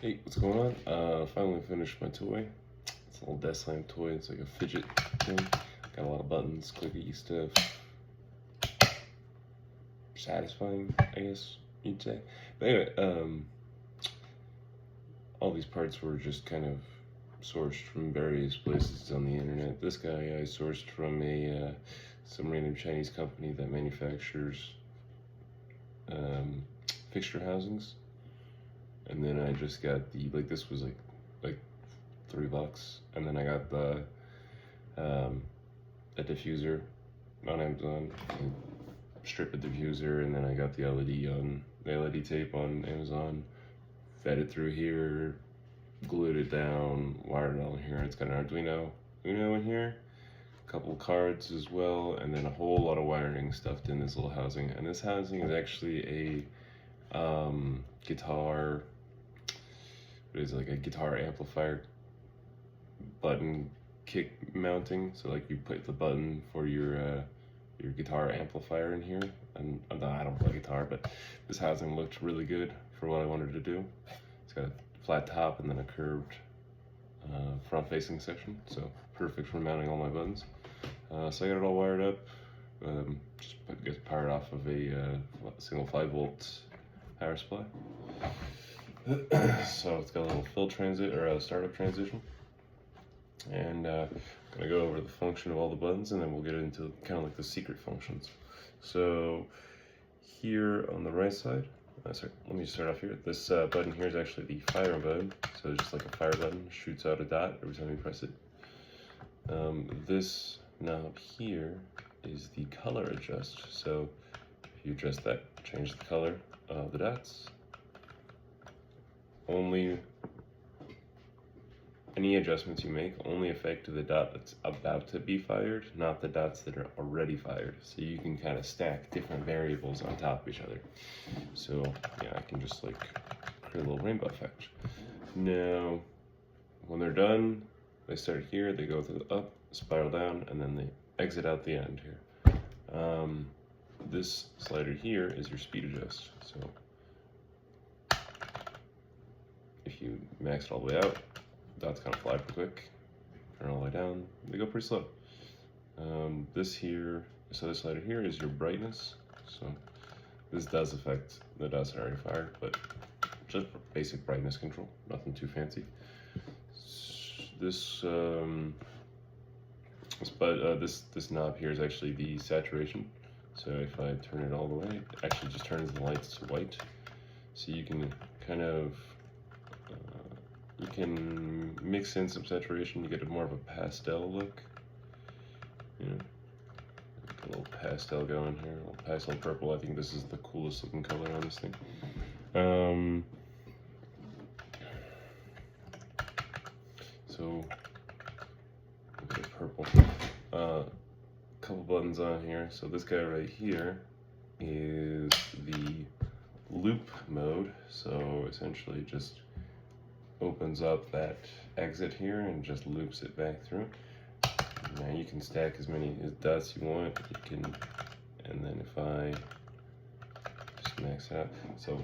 Hey, what's going on? Finally finished my toy. It's a little desk lamp toy. It's like a fidget thing. Got a lot of buttons, clicky stuff. Satisfying, I guess you'd say. But anyway, all these parts were just kind of sourced from various places on the internet. This guy I sourced from some random Chinese company that manufactures fixture housings. And then I just got this was like $3, and then I got the a diffuser on Amazon, a strip of diffuser, and then I got the LED tape on Amazon, fed it through here, glued it down, wired it all in here. It's got an Arduino Uno in here, a couple cards as well, and then a whole lot of wiring stuffed in this little housing. And this housing is actually a guitar. It is like a guitar amplifier button kick mounting. So like you put the button for your guitar amplifier in here. And I don't play guitar, but this housing looked really good for what I wanted to do. It's got a flat top and then a curved front-facing section, so perfect for mounting all my buttons. So I got it all wired up. Just gets powered off of a single 5-volt power supply. So it's got a little fill transit or a startup transition, and I'm gonna go over the function of all the buttons, and then we'll get into kind of like the secret functions. So here on the right side, sorry, let me start off here. This button here is actually the fire button, so it's just like a fire button, shoots out a dot every time you press it. This knob here is the color adjust. So if you adjust that, change the color of the dots. Only any adjustments you make only affect the dot that's about to be fired, not the dots that are already fired. So you can kind of stack different variables on top of each other. So yeah, I can just like create a little rainbow effect. Now, when they're done, they start here, they go to the up, spiral down, and then they exit out the end here. This slider here is your speed adjust. So if you max it all the way out, dots kind of fly pretty quick. Turn all the way down, they go pretty slow. This slider here is your brightness. So this does affect the dots that are already fired, but just basic brightness control, nothing too fancy. This knob here is actually the saturation. So if I turn it all the way, it actually just turns the lights to white. So you can kind of you can mix in some saturation. You get more of a pastel look. You know, like a little pastel going here, a little pastel purple. I think this is the coolest looking color on this thing. So look at the purple. Couple buttons on here. So this guy right here is the loop mode. So essentially just opens up that exit here and just loops it back through. Now you can stack as many dots you want. You can, and then if I just max out, so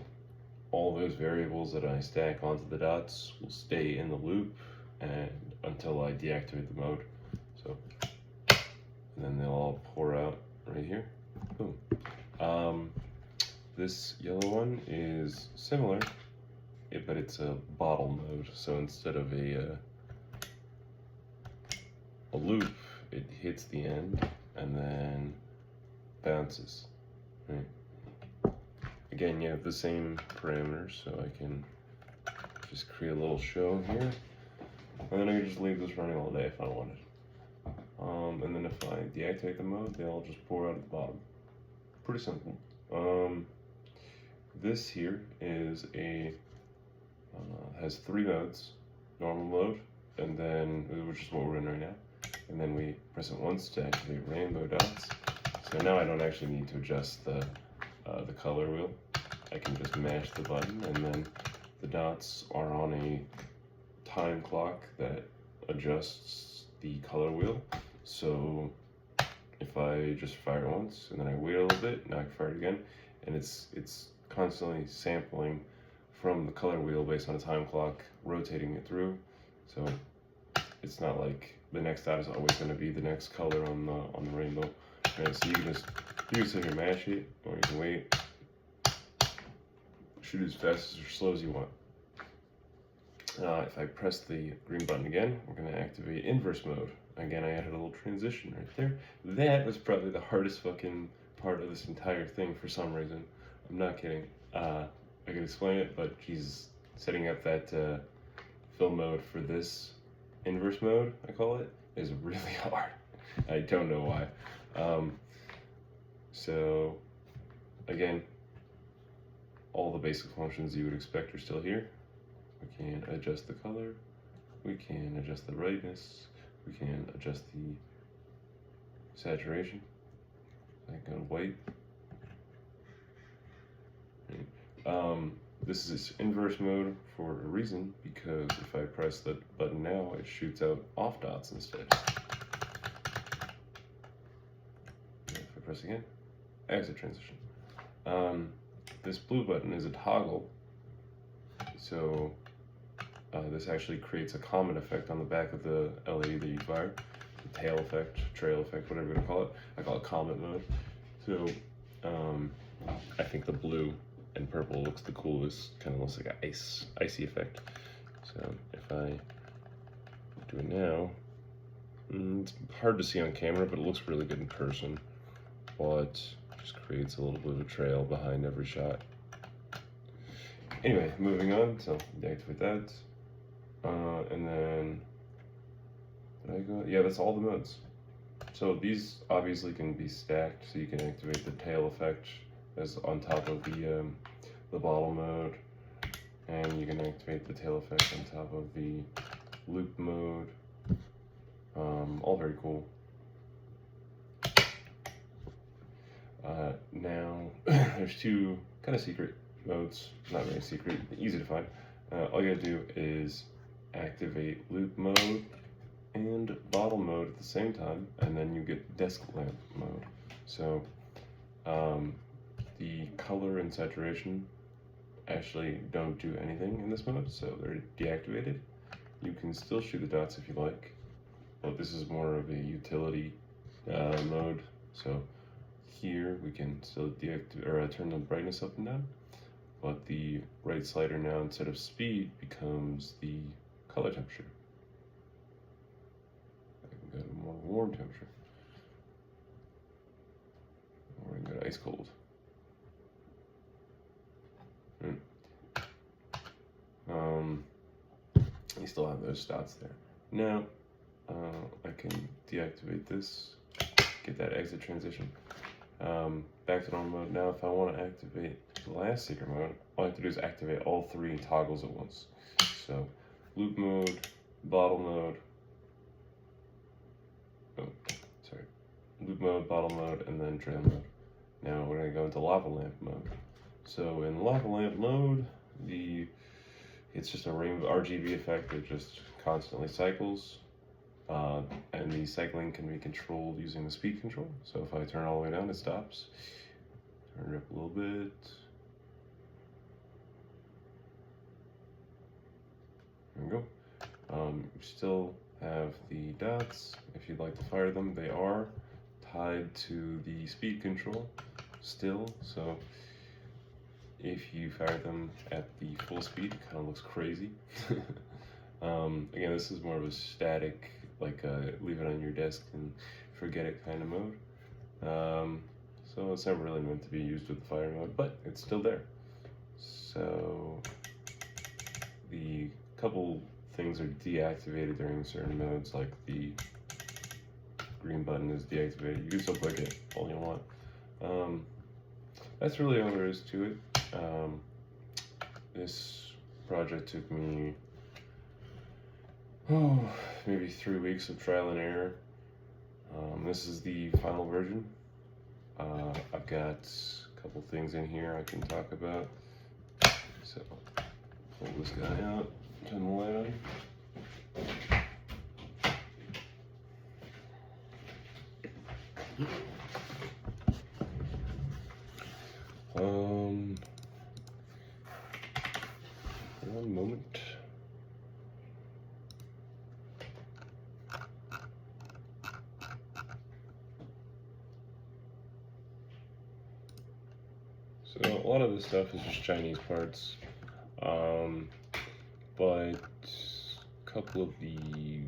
all those variables that I stack onto the dots will stay in the loop and until I deactivate the mode. So, and then they'll all pour out right here. Boom. This yellow one is similar, but it's a bottle mode. So instead of a loop, it hits the end and then bounces. Right. Again, you have the same parameters, so I can just create a little show here, and then I can just leave this running all day if I wanted. And then if I deactivate the mode, they all just pour out at the bottom. Pretty simple. This here is has 3 modes: normal mode, and then which is what we're in right now, and then we press it once to activate rainbow dots. So now I don't actually need to adjust the color wheel. I can just mash the button, and then the dots are on a time clock that adjusts the color wheel. So if I just fire it once and then I wait a little bit, now I can fire it again, and it's constantly sampling from the color wheel based on a time clock, rotating it through. So it's not like the next dot is always going to be the next color on the rainbow. And so you can sit here, mash it, or you can wait. Shoot as fast or slow as you want. If I press the green button again, we're going to activate inverse mode. Again, I added a little transition right there. That was probably the hardest fucking part of this entire thing for some reason. I'm not kidding. I can explain it, but geez, setting up that fill mode for this inverse mode, I call it, is really hard. I don't know why. So again, all the basic functions you would expect are still here. We can adjust the color, we can adjust the brightness, we can adjust the saturation. I go to white. This is inverse mode for a reason, because if I press the button now, it shoots out off dots instead. If I press again, exit transition. This blue button is a toggle, so this actually creates a comet effect on the back of the LED that you fire. The tail effect, trail effect, whatever you want to call it. I call it comet mode. So I think the blue and purple looks the coolest. Kind of looks like an icy effect. So if I do it now, it's hard to see on camera, but it looks really good in person. But just creates a little bit of a trail behind every shot. Anyway, moving on, so deactivate that. And then, did I go? Yeah, that's all the modes. So these obviously can be stacked, so you can activate the tail effect as on top of the bottle mode, and you can activate the tail effect on top of the loop mode. All very cool. Now, there's two kind of secret modes, not very secret, easy to find. All you gotta do is activate loop mode and bottle mode at the same time, and then you get desk lamp mode. So the color and saturation actually don't do anything in this mode, so they're deactivated. You can still shoot the dots if you like, but this is more of a utility mode. So here we can still deactivate or turn the brightness up and down, but the right slider now, instead of speed, becomes the color temperature. I can go to more warm temperature, or I can go to ice cold. You still have those dots there. Now I can deactivate this, get that exit transition. Back to normal mode. Now if I want to activate the last secret mode, all I have to do is activate all three toggles at once. So loop mode, bottle mode, loop mode, bottle mode, and then trail mode. Now we're going to go into lava lamp mode. So in lava lamp mode, it's just a rainbow RGB effect that just constantly cycles. And the cycling can be controlled using the speed control. So if I turn all the way down, it stops. Turn it up a little bit. There we go. You still have the dots. If you'd like to fire them, they are tied to the speed control still. So if you fire them at the full speed, it kind of looks crazy. Again, this is more of a static, like leave it on your desk and forget it kind of mode. So it's never really meant to be used with the fire mode, but it's still there. So the couple things are deactivated during certain modes, like the green button is deactivated. You can still click it all you want. That's really all there is to it. This project took me maybe 3 weeks of trial and error. This is the final version. I've got a couple things in here I can talk about. So pull this guy out, turn the light on. So a lot of this stuff is just Chinese parts, but a couple of the